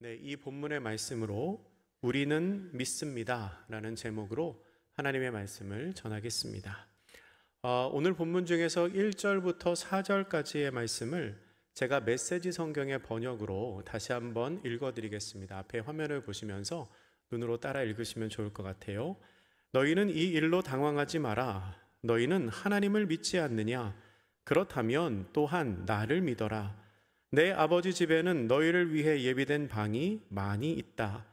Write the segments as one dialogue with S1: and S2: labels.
S1: 네, 이 본문의 말씀으로 우리는 믿습니다 라는 제목으로 하나님의 말씀을 전하겠습니다. 오늘 본문 중에서 1절부터 4절까지의 말씀을 제가 메시지 성경의 번역으로 다시 한번 읽어드리겠습니다. 앞에 화면을 보시면서 눈으로 따라 읽으시면 좋을 것 같아요. 너희는 이 일로 당황하지 마라. 너희는 하나님을 믿지 않느냐? 그렇다면 또한 나를 믿어라. 내 아버지 집에는 너희를 위해 예비된 방이 많이 있다.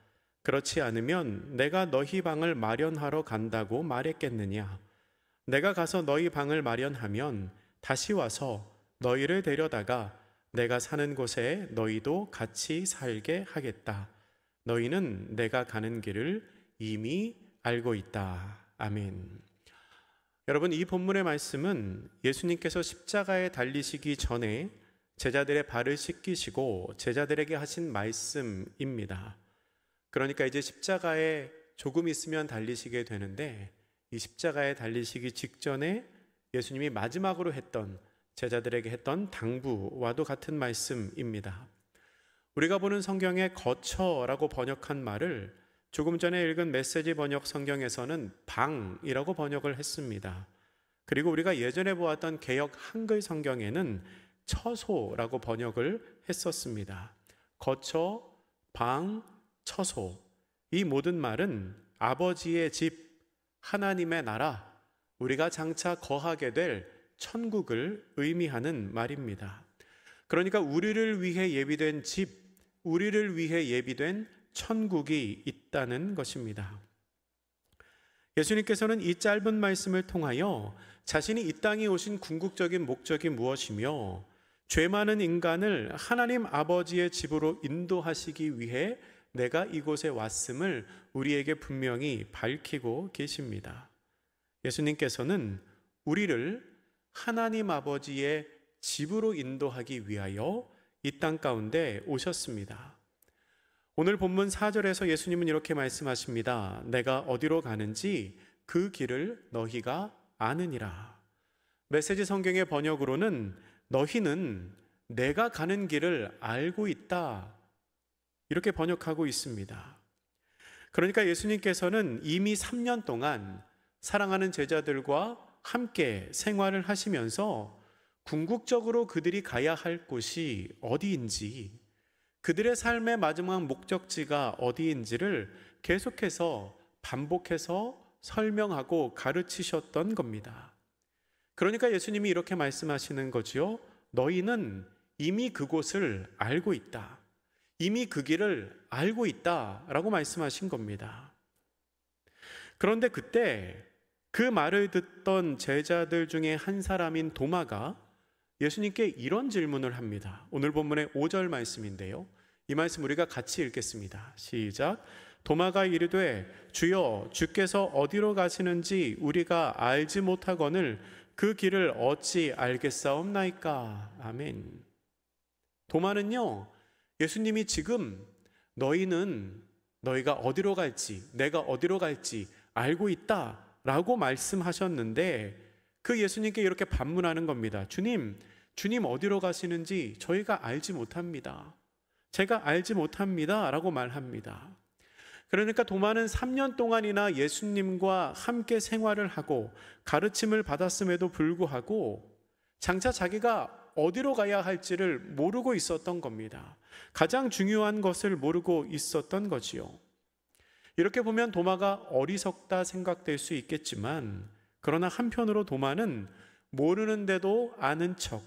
S1: 그렇지 않으면 내가 너희 방을 마련하러 간다고 말했겠느냐? 내가 가서 너희 방을 마련하면 다시 와서 너희를 데려다가 내가 사는 곳에 너희도 같이 살게 하겠다. 너희는 내가 가는 길을 이미 알고 있다. 아멘. 여러분, 이 본문의 말씀은 예수님께서 십자가에 달리시기 전에 제자들의 발을 씻기시고 제자들에게 하신 말씀입니다. 그러니까 이제 십자가에 조금 있으면 달리시게 되는데, 이 십자가에 달리시기 직전에 예수님이 마지막으로 했던, 제자들에게 했던 당부와도 같은 말씀입니다. 우리가 보는 성경에 거처라고 번역한 말을 조금 전에 읽은 메시지 번역 성경에서는 방이라고 번역을 했습니다. 그리고 우리가 예전에 보았던 개역 한글 성경에는 처소라고 번역을 했었습니다. 거처, 방, 처소, 이 모든 말은 아버지의 집, 하나님의 나라, 우리가 장차 거하게 될 천국을 의미하는 말입니다. 그러니까 우리를 위해 예비된 집, 우리를 위해 예비된 천국이 있다는 것입니다. 예수님께서는 이 짧은 말씀을 통하여 자신이 이 땅에 오신 궁극적인 목적이 무엇이며 죄 많은 인간을 하나님 아버지의 집으로 인도하시기 위해 내가 이곳에 왔음을 우리에게 분명히 밝히고 계십니다. 예수님께서는 우리를 하나님 아버지의 집으로 인도하기 위하여 이 땅 가운데 오셨습니다. 오늘 본문 4절에서 예수님은 이렇게 말씀하십니다. 내가 어디로 가는지 그 길을 너희가 아느니라. 메시지 성경의 번역으로는 너희는 내가 가는 길을 알고 있다, 이렇게 번역하고 있습니다. 그러니까 예수님께서는 이미 3년 동안 사랑하는 제자들과 함께 생활을 하시면서 궁극적으로 그들이 가야 할 곳이 어디인지, 그들의 삶의 마지막 목적지가 어디인지를 계속해서 반복해서 설명하고 가르치셨던 겁니다. 그러니까 예수님이 이렇게 말씀하시는 거지요. 너희는 이미 그곳을 알고 있다. 이미 그 길을 알고 있다라고 말씀하신 겁니다. 그런데 그때 그 말을 듣던 제자들 중에 한 사람인 도마가 예수님께 이런 질문을 합니다. 오늘 본문의 5절 말씀인데요. 이 말씀 우리가 같이 읽겠습니다. 시작. 도마가 이르되 주여, 주께서 어디로 가시는지 우리가 알지 못하거늘 그 길을 어찌 알겠사옵나이까. 아멘. 도마는요, 예수님이 지금 너희가 어디로 갈지, 내가 어디로 갈지 알고 있다 라고 말씀하셨는데, 그 예수님께 이렇게 반문하는 겁니다. 주님 어디로 가시는지 저희가 알지 못합니다. 제가 알지 못합니다 라고 말합니다. 그러니까 도마는 3년 동안이나 예수님과 함께 생활을 하고 가르침을 받았음에도 불구하고 장차 자기가 어디로 가야 할지를 모르고 있었던 겁니다. 가장 중요한 것을 모르고 있었던 거지요. 이렇게 보면 도마가 어리석다 생각될 수 있겠지만, 그러나 한편으로 도마는 모르는데도 아는 척,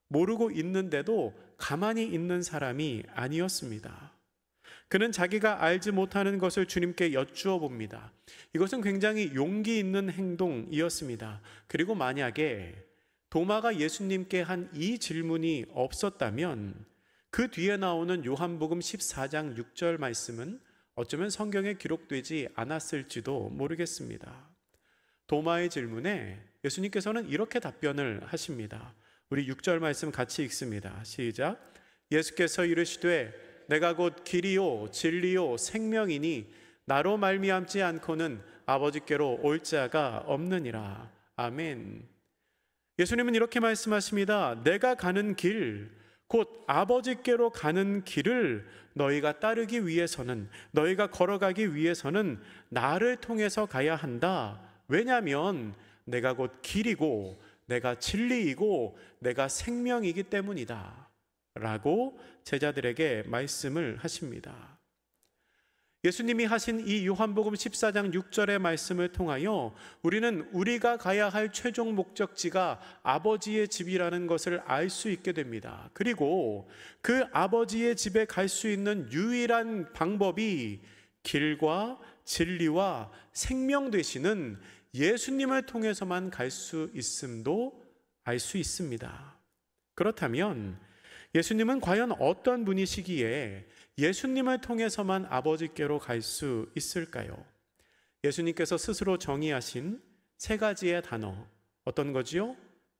S1: 모르고 있는데도 가만히 있는 사람이 아니었습니다. 그는 자기가 알지 못하는 것을 주님께 여쭈어 봅니다. 이것은 굉장히 용기 있는 행동이었습니다. 그리고 만약에 도마가 예수님께 한 이 질문이 없었다면 그 뒤에 나오는 요한복음 14장 6절 말씀은 어쩌면 성경에 기록되지 않았을지도 모르겠습니다. 도마의 질문에 예수님께서는 이렇게 답변을 하십니다. 우리 6절 말씀 같이 읽습니다. 시작. 예수께서 이르시되 내가 곧 길이요 진리요 생명이니 나로 말미암지 않고는 아버지께로 올 자가 없느니라. 아멘. 예수님은 이렇게 말씀하십니다. 내가 가는 길, 곧 아버지께로 가는 길을 너희가 따르기 위해서는, 너희가 걸어가기 위해서는 나를 통해서 가야 한다. 왜냐하면 내가 곧 길이고 내가 진리이고 내가 생명이기 때문이다 라고 제자들에게 말씀을 하십니다. 예수님이 하신 이 요한복음 14장 6절의 말씀을 통하여 우리는 우리가 가야 할 최종 목적지가 아버지의 집이라는 것을 알 수 있게 됩니다. 그리고 그 아버지의 집에 갈 수 있는 유일한 방법이 길과 진리와 생명 되시는 예수님을 통해서만 갈 수 있음도 알 수 있습니다. 그렇다면 예수님은 과연 어떤 분이시기에 예수님을 통해서만 아버지께로 갈 수 있을까요? 예수님께서 스스로 정의하신 세 가지의 단어, 어떤 거지요?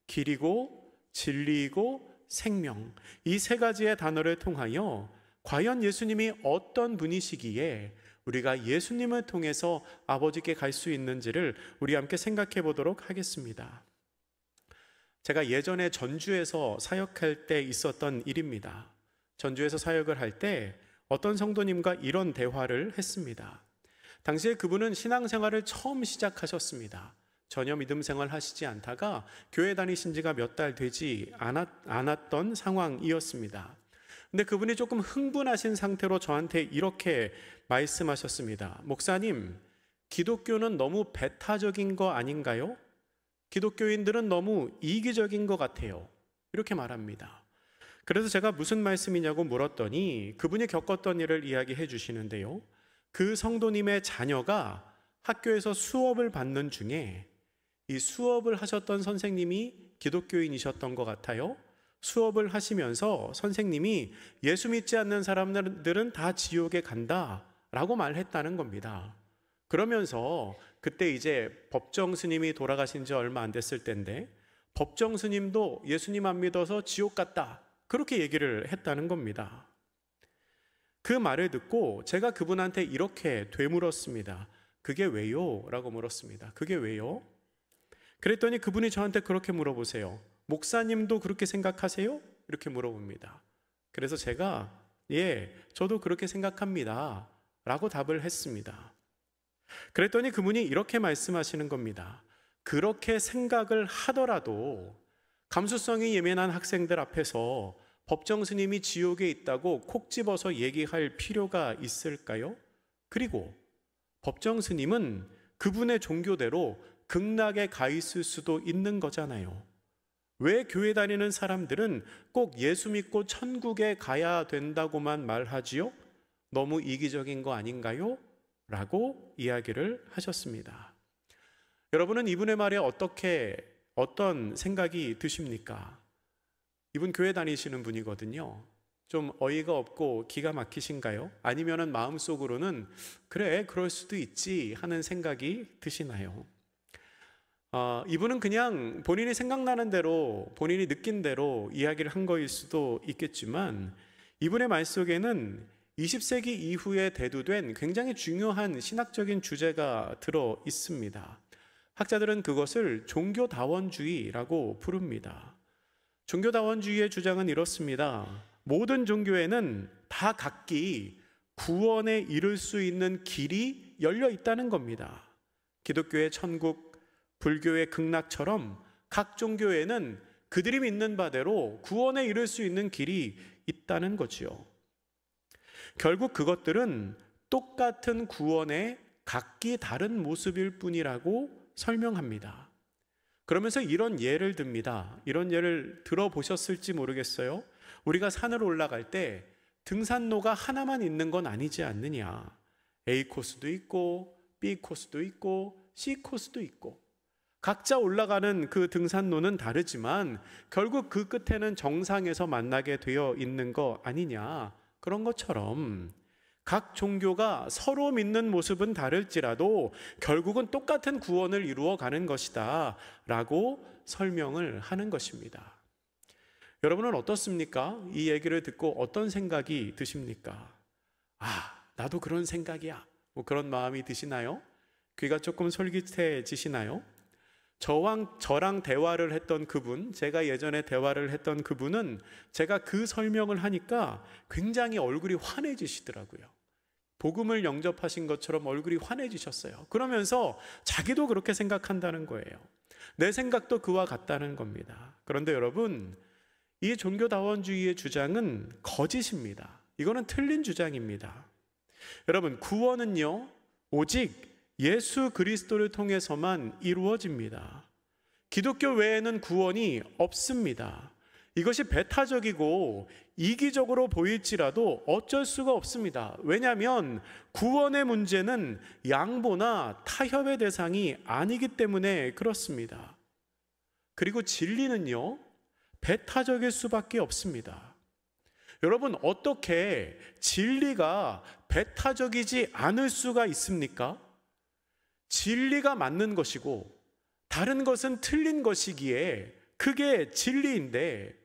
S1: 길이고 진리이고 생명. 이 세 가지의 단어를 통하여 과연 예수님이 어떤 분이시기에 우리가 예수님을 통해서 아버지께 갈 수 있는지를 우리 함께 생각해 보도록 하겠습니다. 제가 예전에 전주에서 사역할 때 있었던 일입니다. 전주에서 사역을 할 때 어떤 성도님과 이런 대화를 했습니다. 당시에 그분은 신앙생활을 처음 시작하셨습니다. 전혀 믿음 생활 하시지 않다가 교회 다니신 지가 몇 달 되지 않았던 상황이었습니다. 근데 그분이 조금 흥분하신 상태로 저한테 이렇게 말씀하셨습니다. 목사님, 기독교는 너무 배타적인 거 아닌가요? 기독교인들은 너무 이기적인 것 같아요. 이렇게 말합니다. 그래서 제가 무슨 말씀이냐고 물었더니 그분이 겪었던 일을 이야기해 주시는데요. 그 성도님의 자녀가 학교에서 수업을 받는 중에 이 수업을 하셨던 선생님이 기독교인이셨던 것 같아요. 수업을 하시면서 선생님이 예수 믿지 않는 사람들은 다 지옥에 간다라고 말했다는 겁니다. 그러면서 그때 이제 법정 스님이 돌아가신 지 얼마 안 됐을 때인데 법정 스님도 예수님 안 믿어서 지옥 갔다, 그렇게 얘기를 했다는 겁니다. 그 말을 듣고 제가 그분한테 이렇게 되물었습니다. 그게 왜요? 라고 물었습니다. 그게 왜요? 그랬더니 그분이 저한테 그렇게 물어보세요. 목사님도 그렇게 생각하세요? 이렇게 물어봅니다. 그래서 제가 예, 저도 그렇게 생각합니다 라고 답을 했습니다. 그랬더니 그분이 이렇게 말씀하시는 겁니다. 그렇게 생각을 하더라도 감수성이 예민한 학생들 앞에서 법정 스님이 지옥에 있다고 콕 집어서 얘기할 필요가 있을까요? 그리고 법정 스님은 그분의 종교대로 극락에 가 있을 수도 있는 거잖아요. 왜 교회 다니는 사람들은 꼭 예수 믿고 천국에 가야 된다고만 말하지요? 너무 이기적인 거 아닌가요? 라고 이야기를 하셨습니다. 여러분은 이분의 말에 어떤 생각이 드십니까? 이분 교회 다니시는 분이거든요. 좀 어이가 없고 기가 막히신가요? 아니면은 마음속으로는 그래, 그럴 수도 있지 하는 생각이 드시나요? 이분은 그냥 본인이 생각나는 대로, 본인이 느낀 대로 이야기를 한 거일 수도 있겠지만 이분의 말 속에는 20세기 이후에 대두된 굉장히 중요한 신학적인 주제가 들어 있습니다. 학자들은 그것을 종교다원주의라고 부릅니다. 종교다원주의의 주장은 이렇습니다. 모든 종교에는 다 각기 구원에 이를 수 있는 길이 열려 있다는 겁니다. 기독교의 천국, 불교의 극락처럼 각 종교에는 그들이 믿는 바대로 구원에 이를 수 있는 길이 있다는 거지요. 결국 그것들은 똑같은 구원의 각기 다른 모습일 뿐이라고 설명합니다. 그러면서 이런 예를 듭니다. 이런 예를 들어보셨을지 모르겠어요. 우리가 산을 올라갈 때 등산로가 하나만 있는 건 아니지 않느냐. A 코스도 있고 B 코스도 있고 C 코스도 있고 각자 올라가는 그 등산로는 다르지만 결국 그 끝에는 정상에서 만나게 되어 있는 거 아니냐. 그런 것처럼 각 종교가 서로 믿는 모습은 다를지라도 결국은 똑같은 구원을 이루어 가는 것이다 라고 설명을 하는 것입니다. 여러분은 어떻습니까? 이 얘기를 듣고 어떤 생각이 드십니까? 나도 그런 생각이야. 그런 마음이 드시나요? 귀가 조금 솔깃해지시나요? 저랑 대화를 했던 그분, 제가 예전에 대화를 했던 그분은 제가 그 설명을 하니까 굉장히 얼굴이 환해지시더라고요. 복음을 영접하신 것처럼 얼굴이 환해지셨어요. 그러면서 자기도 그렇게 생각한다는 거예요. 내 생각도 그와 같다는 겁니다. 그런데 여러분, 이 종교다원주의의 주장은 거짓입니다. 이거는 틀린 주장입니다. 여러분, 구원은요, 오직 예수 그리스도를 통해서만 이루어집니다. 기독교 외에는 구원이 없습니다. 이것이 배타적이고 이기적으로 보일지라도 어쩔 수가 없습니다. 왜냐하면 구원의 문제는 양보나 타협의 대상이 아니기 때문에 그렇습니다. 그리고 진리는요, 배타적일 수밖에 없습니다. 여러분, 어떻게 진리가 배타적이지 않을 수가 있습니까? 진리가 맞는 것이고 다른 것은 틀린 것이기에 그게 진리인데,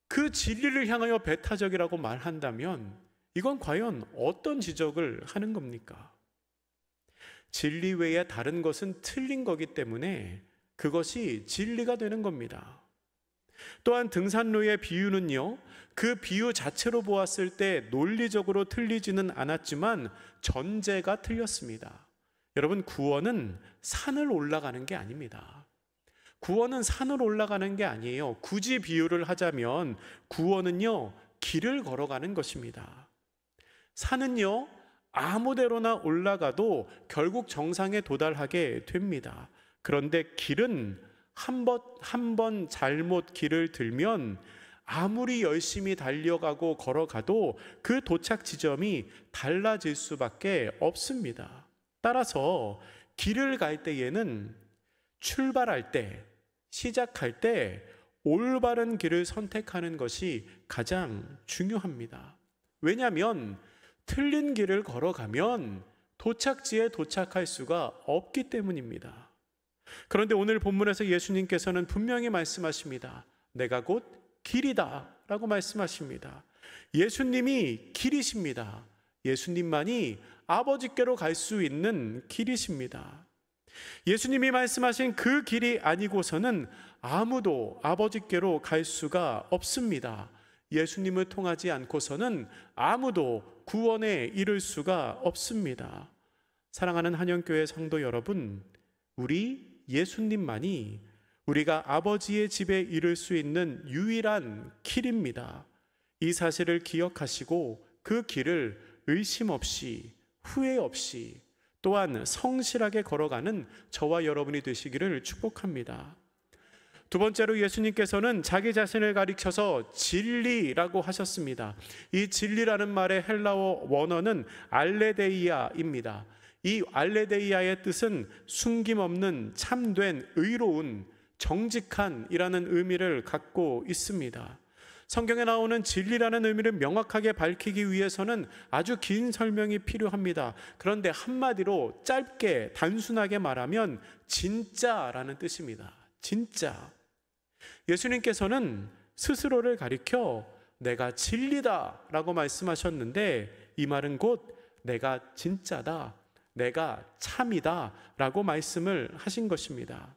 S1: 그 진리를 향하여 배타적이라고 말한다면 이건 과연 어떤 지적을 하는 겁니까? 진리 외에 다른 것은 틀린 거기 때문에 그것이 진리가 되는 겁니다. 또한 등산로의 비유는요, 그 비유 자체로 보았을 때 논리적으로 틀리지는 않았지만 전제가 틀렸습니다. 여러분, 구원은 산을 올라가는 게 아닙니다. 구원은 산을 올라가는 게 아니에요. 굳이 비유를 하자면 구원은요, 길을 걸어가는 것입니다. 산은요, 아무데로나 올라가도 결국 정상에 도달하게 됩니다. 그런데 길은 한 번 잘못 길을 들면 아무리 열심히 달려가고 걸어가도 그 도착 지점이 달라질 수밖에 없습니다. 따라서 길을 갈 때에는 출발할 때, 시작할 때 올바른 길을 선택하는 것이 가장 중요합니다. 왜냐하면 틀린 길을 걸어가면 도착지에 도착할 수가 없기 때문입니다. 그런데 오늘 본문에서 예수님께서는 분명히 말씀하십니다. 내가 곧 길이다 라고 말씀하십니다. 예수님이 길이십니다. 예수님만이 아버지께로 갈 수 있는 길이십니다. 예수님이 말씀하신 그 길이 아니고서는 아무도 아버지께로 갈 수가 없습니다. 예수님을 통하지 않고서는 아무도 구원에 이를 수가 없습니다. 사랑하는 한영교회 성도 여러분, 우리 예수님만이 우리가 아버지의 집에 이를 수 있는 유일한 길입니다. 이 사실을 기억하시고 그 길을 의심 없이, 후회 없이, 또한 성실하게 걸어가는 저와 여러분이 되시기를 축복합니다. 두 번째로 예수님께서는 자기 자신을 가리켜서 진리라고 하셨습니다. 이 진리라는 말의 헬라어 원어는 알레데이아입니다. 이 알레데이아의 뜻은 숨김없는, 참된, 의로운, 정직한이라는 의미를 갖고 있습니다. 성경에 나오는 진리라는 의미를 명확하게 밝히기 위해서는 아주 긴 설명이 필요합니다. 그런데 한마디로 짧게 단순하게 말하면 진짜라는 뜻입니다. 진짜. 예수님께서는 스스로를 가리켜 내가 진리다 라고 말씀하셨는데, 이 말은 곧 내가 진짜다, 내가 참이다 라고 말씀을 하신 것입니다.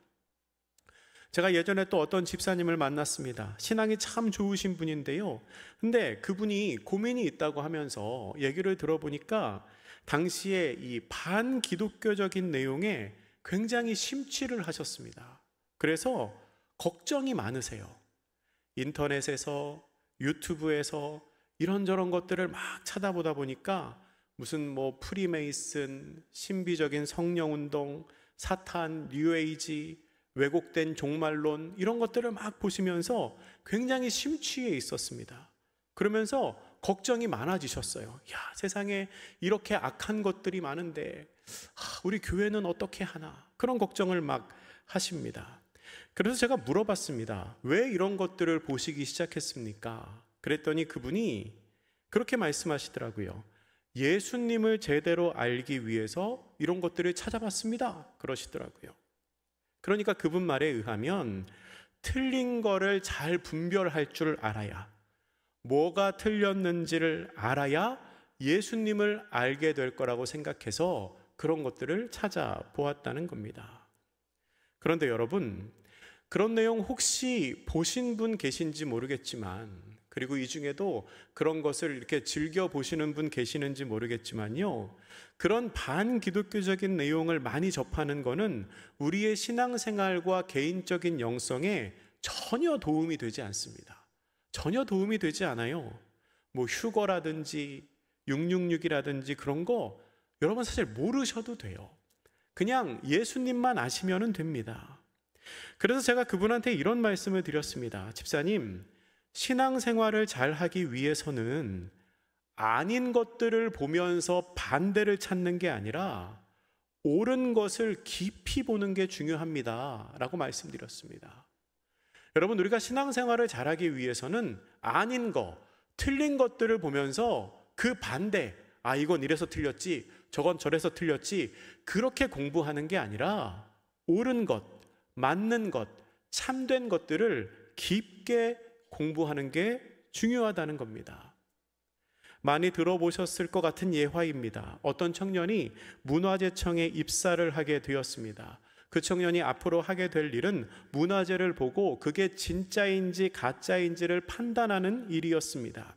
S1: 제가 예전에 또 어떤 집사님을 만났습니다. 신앙이 참 좋으신 분인데요, 근데 그분이 고민이 있다고 하면서 얘기를 들어보니까 당시에 이 반기독교적인 내용에 굉장히 심취를 하셨습니다. 그래서 걱정이 많으세요. 인터넷에서, 유튜브에서 이런저런 것들을 막 찾아보다 보니까 무슨 프리메이슨, 신비적인 성령운동, 사탄, 뉴에이지, 왜곡된 종말론, 이런 것들을 막 보시면서 굉장히 심취해 있었습니다. 그러면서 걱정이 많아지셨어요. 야, 세상에 이렇게 악한 것들이 많은데 우리 교회는 어떻게 하나, 그런 걱정을 막 하십니다. 그래서 제가 물어봤습니다. 왜 이런 것들을 보시기 시작했습니까? 그랬더니 그분이 그렇게 말씀하시더라고요. 예수님을 제대로 알기 위해서 이런 것들을 찾아봤습니다, 그러시더라고요. 그러니까 그분 말에 의하면 틀린 거를 잘 분별할 줄 알아야, 뭐가 틀렸는지를 알아야 예수님을 알게 될 거라고 생각해서 그런 것들을 찾아보았다는 겁니다. 그런데 여러분, 그런 내용 혹시 보신 분 계신지 모르겠지만, 그리고 이 중에도 그런 것을 이렇게 즐겨 보시는 분 계시는지 모르겠지만요, 그런 반기독교적인 내용을 많이 접하는 거는 우리의 신앙생활과 개인적인 영성에 전혀 도움이 되지 않습니다. 전혀 도움이 되지 않아요. 뭐 휴거라든지 666이라든지 그런 거 여러분 사실 모르셔도 돼요. 그냥 예수님만 아시면 됩니다. 그래서 제가 그분한테 이런 말씀을 드렸습니다. 집사님, 신앙생활을 잘 하기 위해서는 아닌 것들을 보면서 반대를 찾는 게 아니라 옳은 것을 깊이 보는 게 중요합니다 라고 말씀드렸습니다. 여러분, 우리가 신앙생활을 잘하기 위해서는 아닌 거, 틀린 것들을 보면서 그 반대, 이건 이래서 틀렸지, 저건 저래서 틀렸지, 그렇게 공부하는 게 아니라 옳은 것, 맞는 것, 참된 것들을 깊게 공부하는 게 중요하다는 겁니다. 많이 들어보셨을 것 같은 예화입니다. 어떤 청년이 문화재청에 입사를 하게 되었습니다. 그 청년이 앞으로 하게 될 일은 문화재를 보고 그게 진짜인지 가짜인지를 판단하는 일이었습니다.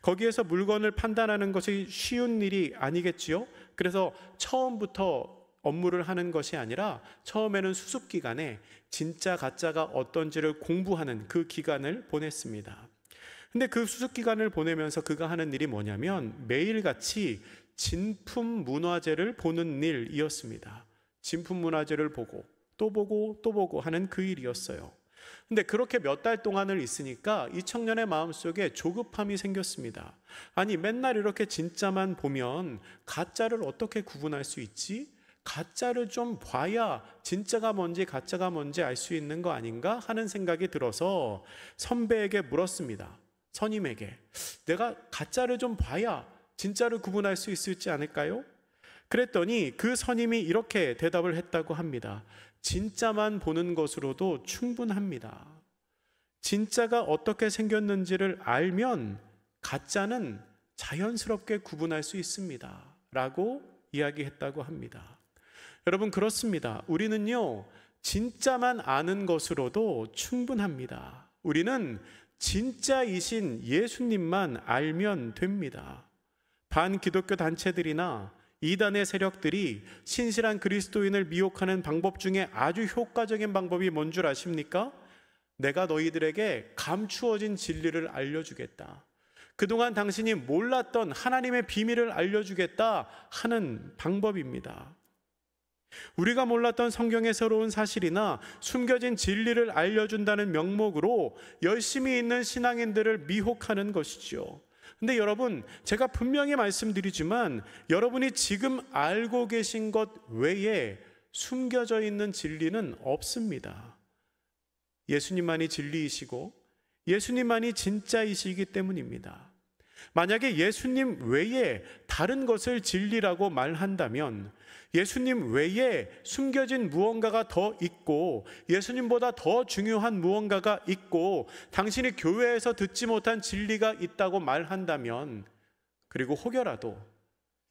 S1: 거기에서 물건을 판단하는 것이 쉬운 일이 아니겠지요. 그래서 처음부터 업무를 하는 것이 아니라 처음에는 수습 기간에 진짜 가짜가 어떤지를 공부하는 그 기간을 보냈습니다. 근데 그 수습 기간을 보내면서 그가 하는 일이 뭐냐면 매일같이 진품 문화재를 보는 일이었습니다. 진품 문화재를 보고 또 보고 또 보고 하는 그 일이었어요. 근데 그렇게 몇 달 동안을 있으니까 이 청년의 마음속에 조급함이 생겼습니다. 아니, 맨날 이렇게 진짜만 보면 가짜를 어떻게 구분할 수 있지? 가짜를 좀 봐야 진짜가 뭔지 가짜가 뭔지 알 수 있는 거 아닌가 하는 생각이 들어서 선배에게 물었습니다. 선임에게, 내가 가짜를 좀 봐야 진짜를 구분할 수 있을지 않을까요? 그랬더니 그 선임이 이렇게 대답을 했다고 합니다. 진짜만 보는 것으로도 충분합니다. 진짜가 어떻게 생겼는지를 알면 가짜는 자연스럽게 구분할 수 있습니다 라고 이야기했다고 합니다. 여러분, 그렇습니다. 우리는요, 진짜만 아는 것으로도 충분합니다. 우리는 진짜이신 예수님만 알면 됩니다. 반기독교 단체들이나 이단의 세력들이 신실한 그리스도인을 미혹하는 방법 중에 아주 효과적인 방법이 뭔 줄 아십니까? 내가 너희들에게 감추어진 진리를 알려주겠다. 그동안 당신이 몰랐던 하나님의 비밀을 알려주겠다 하는 방법입니다. 우리가 몰랐던 성경의 새로운 사실이나 숨겨진 진리를 알려준다는 명목으로 열심히 있는 신앙인들을 미혹하는 것이죠. 근데 여러분, 제가 분명히 말씀드리지만 여러분이 지금 알고 계신 것 외에 숨겨져 있는 진리는 없습니다. 예수님만이 진리이시고 예수님만이 진짜이시기 때문입니다. 만약에 예수님 외에 다른 것을 진리라고 말한다면, 예수님 외에 숨겨진 무언가가 더 있고 예수님보다 더 중요한 무언가가 있고 당신이 교회에서 듣지 못한 진리가 있다고 말한다면, 그리고 혹여라도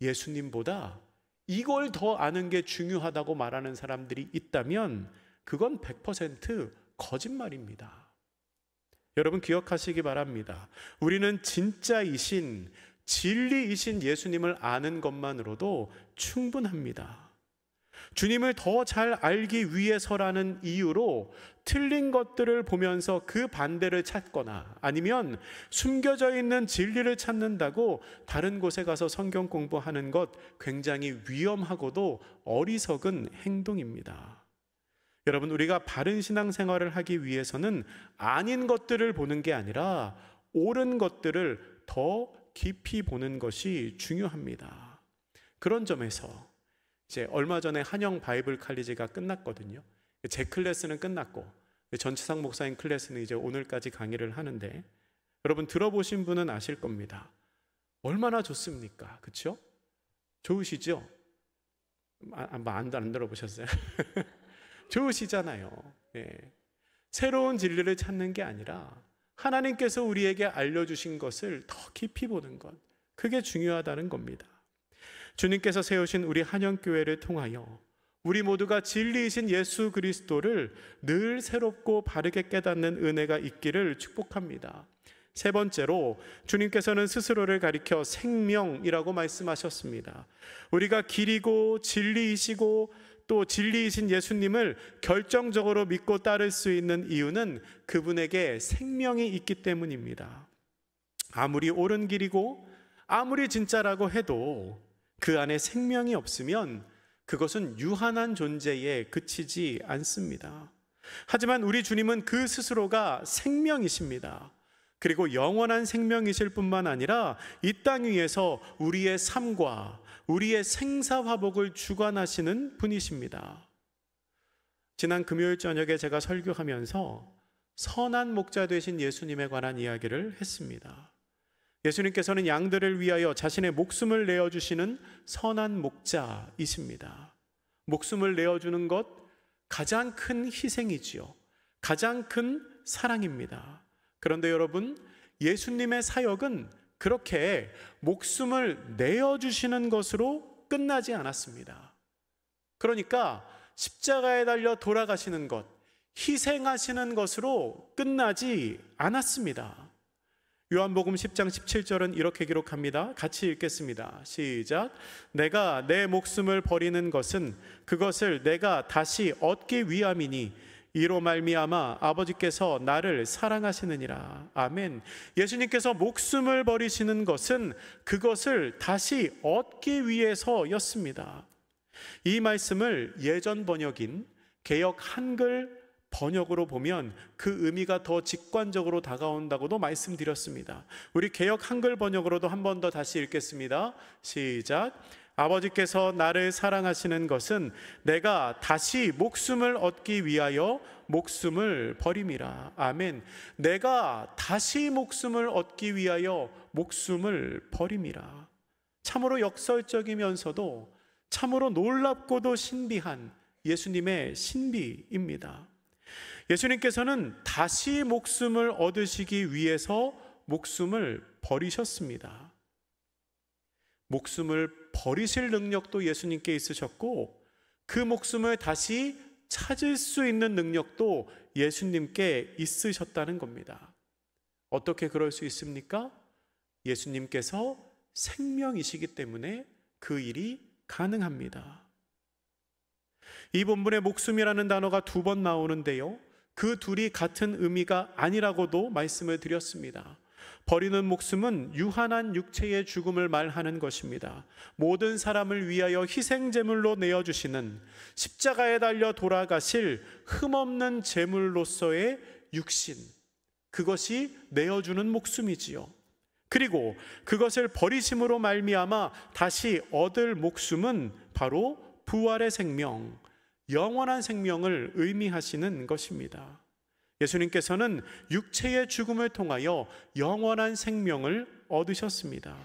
S1: 예수님보다 이걸 더 아는 게 중요하다고 말하는 사람들이 있다면 그건 100% 거짓말입니다. 여러분, 기억하시기 바랍니다. 우리는 진짜이신, 진리이신 예수님을 아는 것만으로도 충분합니다. 주님을 더 잘 알기 위해서라는 이유로 틀린 것들을 보면서 그 반대를 찾거나 아니면 숨겨져 있는 진리를 찾는다고 다른 곳에 가서 성경 공부하는 것, 굉장히 위험하고도 어리석은 행동입니다. 여러분, 우리가 바른 신앙생활을 하기 위해서는 아닌 것들을 보는 게 아니라 옳은 것들을 더 깊이 보는 것이 중요합니다. 그런 점에서 이제 얼마 전에 한영 바이블 칼리지가 끝났거든요. 제 클래스는 끝났고 전치상 목사님 클래스는 이제 오늘까지 강의를 하는데, 여러분 들어보신 분은 아실 겁니다. 얼마나 좋습니까? 그렇죠? 좋으시죠? 안 들어보셨어요? 좋으시잖아요. 네. 새로운 진리를 찾는 게 아니라 하나님께서 우리에게 알려주신 것을 더 깊이 보는 것, 그게 중요하다는 겁니다. 주님께서 세우신 우리 한영교회를 통하여 우리 모두가 진리이신 예수 그리스도를 늘 새롭고 바르게 깨닫는 은혜가 있기를 축복합니다. 세 번째로 주님께서는 스스로를 가리켜 생명이라고 말씀하셨습니다. 우리가 길이고 진리이시고 또 진리이신 예수님을 결정적으로 믿고 따를 수 있는 이유는 그분에게 생명이 있기 때문입니다. 아무리 옳은 길이고 아무리 진짜라고 해도 그 안에 생명이 없으면 그것은 유한한 존재에 그치지 않습니다. 하지만 우리 주님은 그 스스로가 생명이십니다. 그리고 영원한 생명이실 뿐만 아니라 이 땅 위에서 우리의 삶과 우리의 생사화복을 주관하시는 분이십니다. 지난 금요일 저녁에 제가 설교하면서 선한 목자 되신 예수님에 관한 이야기를 했습니다. 예수님께서는 양들을 위하여 자신의 목숨을 내어주시는 선한 목자이십니다. 목숨을 내어주는 것, 가장 큰 희생이지요. 가장 큰 사랑입니다. 그런데 여러분, 예수님의 사역은 그렇게 목숨을 내어주시는 것으로 끝나지 않았습니다. 그러니까 십자가에 달려 돌아가시는 것, 희생하시는 것으로 끝나지 않았습니다. 요한복음 10장 17절은 이렇게 기록합니다. 같이 읽겠습니다. 시작. 내가 내 목숨을 버리는 것은 그것을 내가 다시 얻기 위함이니 이로 말미암아 아버지께서 나를 사랑하시느니라. 아멘. 예수님께서 목숨을 버리시는 것은 그것을 다시 얻기 위해서였습니다. 이 말씀을 예전 번역인 개역 한글 번역으로 보면 그 의미가 더 직관적으로 다가온다고도 말씀드렸습니다. 우리 개역 한글 번역으로도 한 번 더 다시 읽겠습니다. 시작. 아버지께서 나를 사랑하시는 것은 내가 다시 목숨을 얻기 위하여 목숨을 버림이라. 아멘. 내가 다시 목숨을 얻기 위하여 목숨을 버림이라. 참으로 역설적이면서도 참으로 놀랍고도 신비한 예수님의 신비입니다. 예수님께서는 다시 목숨을 얻으시기 위해서 목숨을 버리셨습니다. 목숨을 버리실 능력도 예수님께 있으셨고 그 목숨을 다시 찾을 수 있는 능력도 예수님께 있으셨다는 겁니다. 어떻게 그럴 수 있습니까? 예수님께서 생명이시기 때문에 그 일이 가능합니다. 이 본문에 목숨이라는 단어가 2번 나오는데요, 그 둘이 같은 의미가 아니라고도 말씀을 드렸습니다. 버리는 목숨은 유한한 육체의 죽음을 말하는 것입니다. 모든 사람을 위하여 희생제물로 내어주시는 십자가에 달려 돌아가실 흠없는 제물로서의 육신, 그것이 내어주는 목숨이지요. 그리고 그것을 버리심으로 말미암아 다시 얻을 목숨은 바로 부활의 생명, 영원한 생명을 의미하시는 것입니다. 예수님께서는 육체의 죽음을 통하여 영원한 생명을 얻으셨습니다.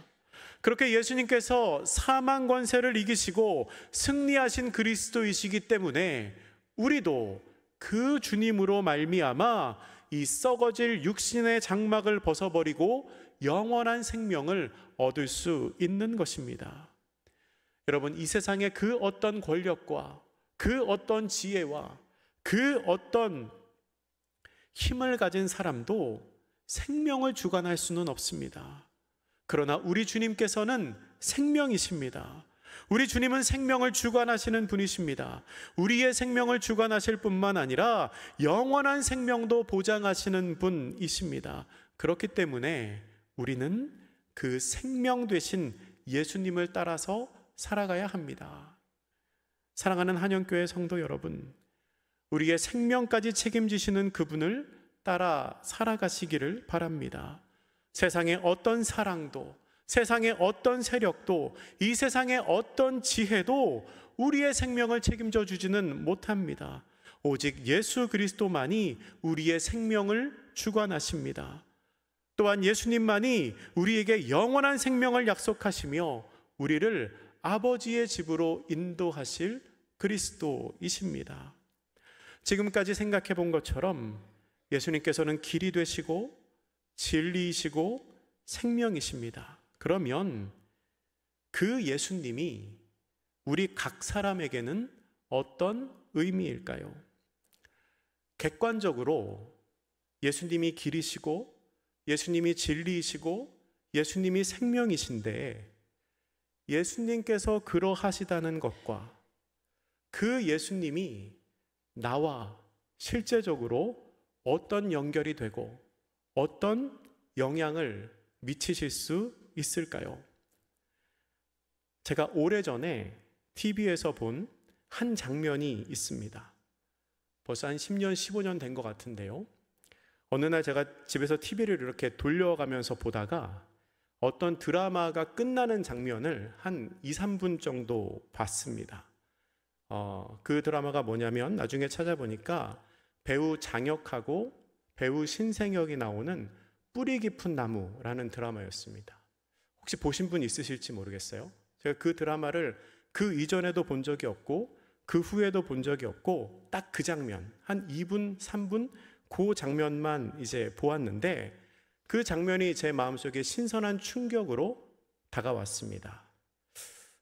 S1: 그렇게 예수님께서 사망 권세를 이기시고 승리하신 그리스도이시기 때문에 우리도 그 주님으로 말미암아 이 썩어질 육신의 장막을 벗어버리고 영원한 생명을 얻을 수 있는 것입니다. 여러분, 이 세상의 그 어떤 권력과 그 어떤 지혜와 그 어떤 힘을 가진 사람도 생명을 주관할 수는 없습니다. 그러나 우리 주님께서는 생명이십니다. 우리 주님은 생명을 주관하시는 분이십니다. 우리의 생명을 주관하실 뿐만 아니라 영원한 생명도 보장하시는 분이십니다. 그렇기 때문에 우리는 그 생명 되신 예수님을 따라서 살아가야 합니다. 사랑하는 한영교회 성도 여러분, 우리의 생명까지 책임지시는 그분을 따라 살아가시기를 바랍니다. 세상의 어떤 사랑도, 세상의 어떤 세력도, 이 세상의 어떤 지혜도 우리의 생명을 책임져 주지는 못합니다. 오직 예수 그리스도만이 우리의 생명을 주관하십니다. 또한 예수님만이 우리에게 영원한 생명을 약속하시며 우리를 아버지의 집으로 인도하실 그리스도이십니다. 지금까지 생각해 본 것처럼 예수님께서는 길이 되시고 진리이시고 생명이십니다. 그러면 그 예수님이 우리 각 사람에게는 어떤 의미일까요? 객관적으로 예수님이 길이시고 예수님이 진리이시고 예수님이 생명이신데 예수님께서 그러하시다는 것과 그 예수님이 나와 실제적으로 어떤 연결이 되고 어떤 영향을 미치실 수 있을까요? 제가 오래전에 TV에서 본 한 장면이 있습니다. 벌써 한 10년, 15년 된 것 같은데요. 어느 날 제가 집에서 TV를 이렇게 돌려가면서 보다가 어떤 드라마가 끝나는 장면을 한 2, 3분 정도 봤습니다. 그 드라마가 뭐냐면 나중에 찾아보니까 배우 장혁하고 배우 신생혁이 나오는 뿌리 깊은 나무라는 드라마였습니다. 혹시 보신 분 있으실지 모르겠어요. 제가 그 드라마를 그 이전에도 본 적이 없고 그 후에도 본 적이 없고 딱 그 장면, 한 2분, 3분 그 장면만 이제 보았는데 그 장면이 제 마음속에 신선한 충격으로 다가왔습니다.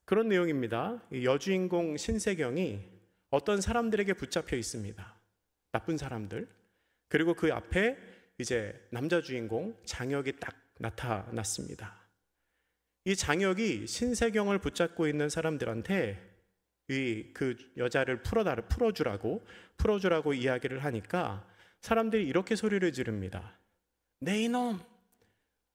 S1: 그런 내용입니다. 여주인공 신세경이 어떤 사람들에게 붙잡혀 있습니다. 나쁜 사람들. 그리고 그 앞에 이제 남자 주인공 장혁이 딱 나타났습니다. 이 장혁이 신세경을 붙잡고 있는 사람들한테 그 여자를 풀어주라고 이야기를 하니까 사람들이 이렇게 소리를 지릅니다. 네 이놈,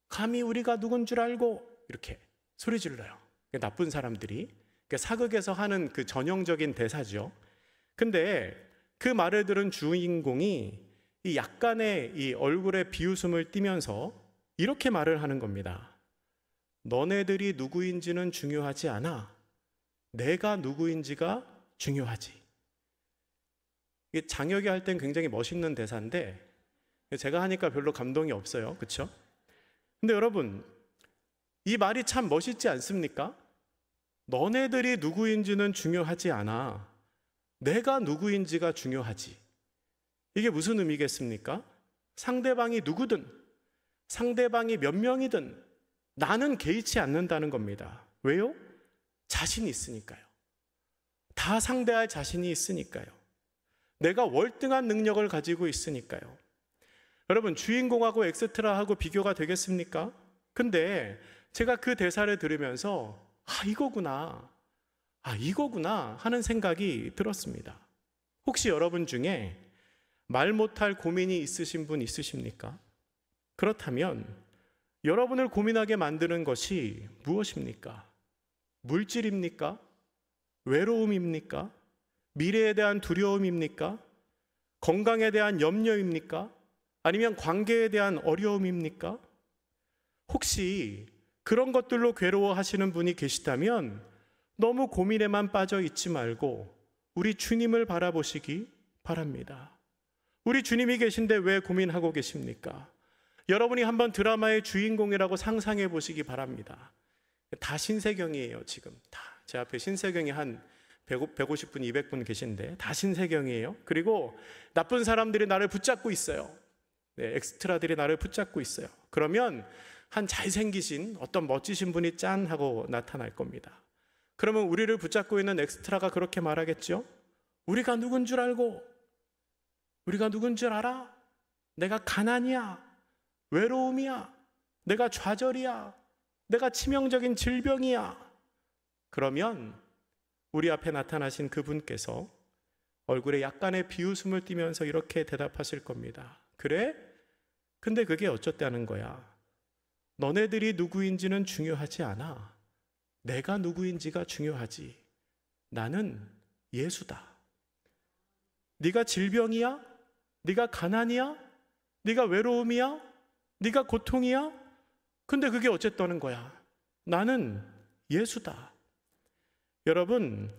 S1: 감히 우리가 누군 줄 알고, 이렇게 소리 질러요. 나쁜 사람들이. 사극에서 하는 그 전형적인 대사죠. 근데 그 말을 들은 주인공이 이 약간의 이 얼굴에 비웃음을 띠면서 이렇게 말을 하는 겁니다. 너네들이 누구인지는 중요하지 않아. 내가 누구인지가 중요하지. 이게 장혁이 할 땐 굉장히 멋있는 대사인데 제가 하니까 별로 감동이 없어요. 그렇죠? 근데 여러분, 이 말이 참 멋있지 않습니까? 너네들이 누구인지는 중요하지 않아. 내가 누구인지가 중요하지. 이게 무슨 의미겠습니까? 상대방이 누구든, 상대방이 몇 명이든 나는 개의치 않는다는 겁니다. 왜요? 자신이 있으니까요. 다 상대할 자신이 있으니까요. 내가 월등한 능력을 가지고 있으니까요. 여러분, 주인공하고 엑스트라하고 비교가 되겠습니까? 근데 제가 그 대사를 들으면서 이거구나 하는 생각이 들었습니다. 혹시 여러분 중에 말 못할 고민이 있으신 분 있으십니까? 그렇다면 여러분을 고민하게 만드는 것이 무엇입니까? 물질입니까? 외로움입니까? 미래에 대한 두려움입니까? 건강에 대한 염려입니까? 아니면 관계에 대한 어려움입니까? 혹시 그런 것들로 괴로워하시는 분이 계시다면 너무 고민에만 빠져 있지 말고 우리 주님을 바라보시기 바랍니다. 우리 주님이 계신데 왜 고민하고 계십니까? 여러분이 한번 드라마의 주인공이라고 상상해 보시기 바랍니다. 다 신세경이에요. 지금 다 제 앞에 신세경이 한 150분, 200분 계신데 다 신세경이에요. 그리고 나쁜 사람들이 나를 붙잡고 있어요. 네, 엑스트라들이 나를 붙잡고 있어요. 그러면 한 잘생기신 어떤 멋지신 분이 짠 하고 나타날 겁니다. 그러면 우리를 붙잡고 있는 엑스트라가 그렇게 말하겠죠? 우리가 누군 줄 알고, 우리가 누군 줄 알아? 내가 가난이야, 외로움이야, 내가 좌절이야, 내가 치명적인 질병이야. 그러면 우리 앞에 나타나신 그분께서 얼굴에 약간의 비웃음을 띠면서 이렇게 대답하실 겁니다. 그래? 근데 그게 어쩌다는 거야? 너네들이 누구인지는 중요하지 않아. 내가 누구인지가 중요하지. 나는 예수다. 네가 질병이야? 네가 가난이야? 네가 외로움이야? 네가 고통이야? 근데 그게 어쨌다는 거야? 나는 예수다. 여러분,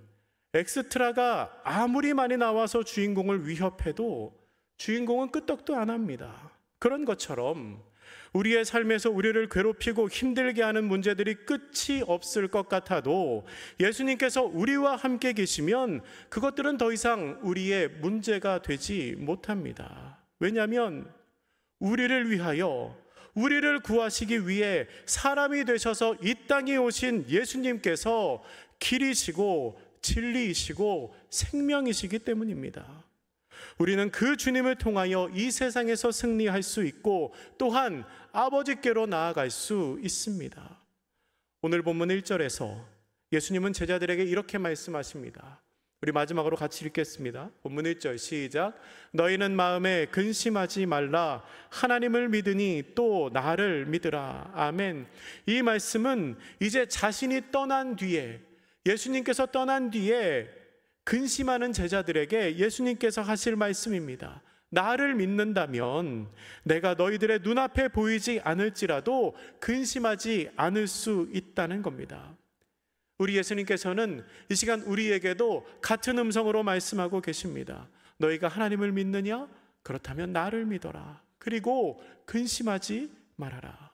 S1: 엑스트라가 아무리 많이 나와서 주인공을 위협해도 주인공은 끄떡도 안 합니다. 그런 것처럼 우리의 삶에서 우리를 괴롭히고 힘들게 하는 문제들이 끝이 없을 것 같아도 예수님께서 우리와 함께 계시면 그것들은 더 이상 우리의 문제가 되지 못합니다. 왜냐하면 우리를 위하여, 우리를 구하시기 위해 사람이 되셔서 이 땅에 오신 예수님께서 길이시고 진리이시고 생명이시기 때문입니다. 우리는 그 주님을 통하여 이 세상에서 승리할 수 있고 또한 아버지께로 나아갈 수 있습니다. 오늘 본문 1절에서 예수님은 제자들에게 이렇게 말씀하십니다. 우리 마지막으로 같이 읽겠습니다. 본문 1절 시작. 너희는 마음에 근심하지 말라. 하나님을 믿으니 또 나를 믿으라. 아멘. 이 말씀은 이제 자신이 떠난 뒤에, 예수님께서 떠난 뒤에 근심하는 제자들에게 예수님께서 하실 말씀입니다. 나를 믿는다면 내가 너희들의 눈앞에 보이지 않을지라도 근심하지 않을 수 있다는 겁니다. 우리 예수님께서는 이 시간 우리에게도 같은 음성으로 말씀하고 계십니다. 너희가 하나님을 믿느냐? 그렇다면 나를 믿어라. 그리고 근심하지 말아라.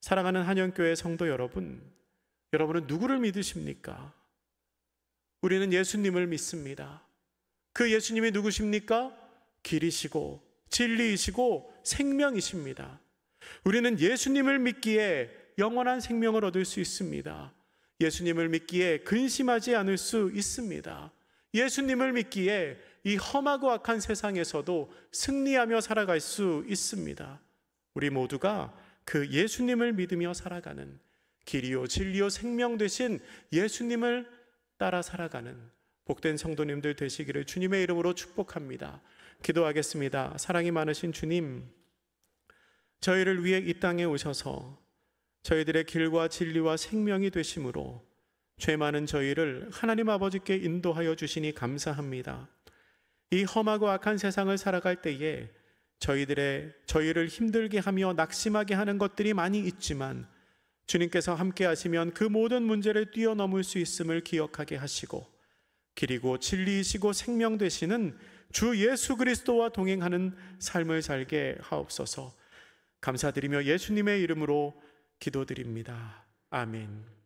S1: 사랑하는 한영교회 성도 여러분, 여러분은 누구를 믿으십니까? 우리는 예수님을 믿습니다. 그 예수님이 누구십니까? 길이시고 진리이시고 생명이십니다. 우리는 예수님을 믿기에 영원한 생명을 얻을 수 있습니다. 예수님을 믿기에 근심하지 않을 수 있습니다. 예수님을 믿기에 이 험하고 악한 세상에서도 승리하며 살아갈 수 있습니다. 우리 모두가 그 예수님을 믿으며 살아가는, 길이요 진리요 생명 되신 예수님을 따라 살아가는 복된 성도님들 되시기를 주님의 이름으로 축복합니다. 기도하겠습니다. 사랑이 많으신 주님, 저희를 위해 이 땅에 오셔서 저희들의 길과 진리와 생명이 되심으로 죄 많은 저희를 하나님 아버지께 인도하여 주시니 감사합니다. 이 험하고 악한 세상을 살아갈 때에 저희를 힘들게 하며 낙심하게 하는 것들이 많이 있지만 주님께서 함께 하시면 그 모든 문제를 뛰어넘을 수 있음을 기억하게 하시고, 길이고 진리이시고 생명 되시는 주 예수 그리스도와 동행하는 삶을 살게 하옵소서. 감사드리며 예수님의 이름으로 기도드립니다. 아멘.